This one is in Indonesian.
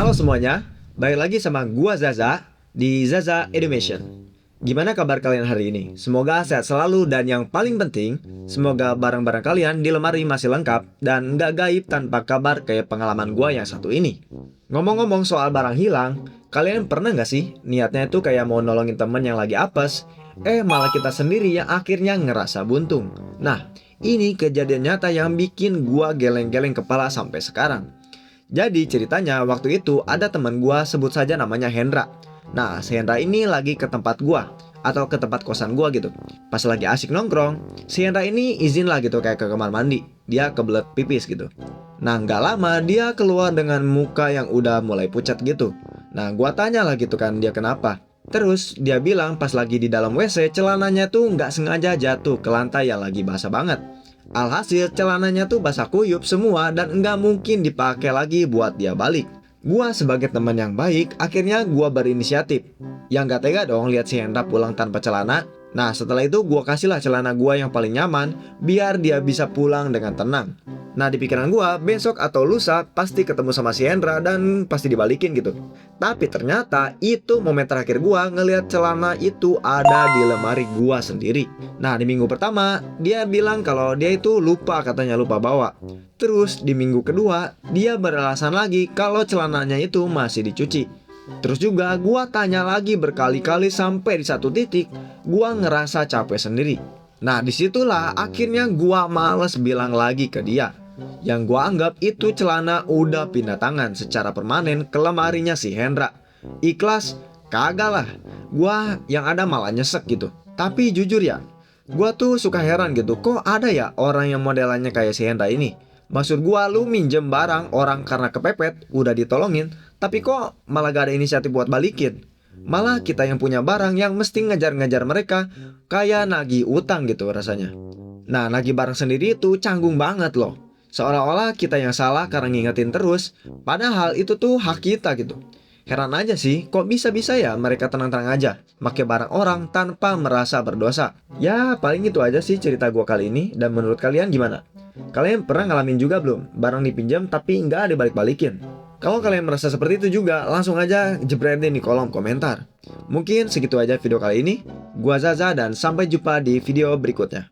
Halo semuanya, balik lagi sama gua Zaza di Zaza Education. Gimana kabar kalian hari ini? Semoga sehat selalu dan yang paling penting, semoga barang-barang kalian di lemari masih lengkap dan nggak gaib tanpa kabar kayak pengalaman gua yang satu ini. Ngomong-ngomong soal barang hilang, kalian pernah nggak sih niatnya itu kayak mau nolongin temen yang lagi apes, malah kita sendiri yang akhirnya ngerasa buntung. Nah, ini kejadian nyata yang bikin gua geleng-geleng kepala sampai sekarang. Jadi ceritanya waktu itu ada teman gua, sebut saja namanya Hendra. Nah, si Hendra ini lagi ke tempat gua atau ke tempat kosan gua gitu. Pas lagi asik nongkrong, si Hendra ini izin lah gitu kayak ke kamar mandi. Dia kebelet pipis gitu. Nah, nggak lama dia keluar dengan muka yang udah mulai pucat gitu. Nah, gua tanya lah gitu kan dia kenapa. Terus dia bilang pas lagi di dalam WC celananya tuh nggak sengaja jatuh ke lantai yang lagi basah banget. Alhasil celananya tuh basah kuyup semua dan nggak mungkin dipakai lagi buat dia balik. Gua sebagai teman yang baik, akhirnya gua berinisiatif. Yang gak tega dong lihat si Hendra pulang tanpa celana. Nah setelah itu gua kasihlah celana gua yang paling nyaman, biar dia bisa pulang dengan tenang. Nah di pikiran gua, besok atau lusa pasti ketemu sama si Hendra dan pasti dibalikin gitu. Tapi ternyata itu momen terakhir gua ngelihat celana itu ada di lemari gua sendiri. Nah di minggu pertama, dia bilang kalau dia itu lupa, katanya lupa bawa. Terus di minggu kedua, dia beralasan lagi kalau celananya itu masih dicuci. Terus juga gua tanya lagi berkali-kali sampai di satu titik gua ngerasa capek sendiri. Nah disitulah akhirnya gua males bilang lagi ke dia. Yang gua anggap itu celana udah pindah tangan secara permanen ke lemarinya si Hendra. Ikhlas? Kagak lah. Gua yang ada malah nyesek gitu. Tapi jujur ya, gua tuh suka heran gitu, kok ada ya orang yang modelannya kayak si Hendra ini. Maksud gua, lu minjem barang orang karena kepepet, udah ditolongin, tapi kok malah gak ada inisiatif buat balikin. Malah kita yang punya barang yang mesti ngejar-ngejar mereka, kayak nagih utang gitu rasanya. Nah, nagih barang sendiri itu canggung banget loh. Seolah-olah kita yang salah karena ngingetin terus, padahal itu tuh hak kita gitu. Heran aja sih, kok bisa-bisa ya mereka tenang-tenang aja pakai barang orang tanpa merasa berdosa. Ya, paling itu aja sih cerita gua kali ini, dan menurut kalian gimana? Kalian pernah ngalamin juga belum? Barang dipinjam tapi nggak dibalik-balikin? Kalau kalian merasa seperti itu juga, langsung aja jepretin di kolom komentar. Mungkin segitu aja video kali ini. Gua Zaza dan sampai jumpa di video berikutnya.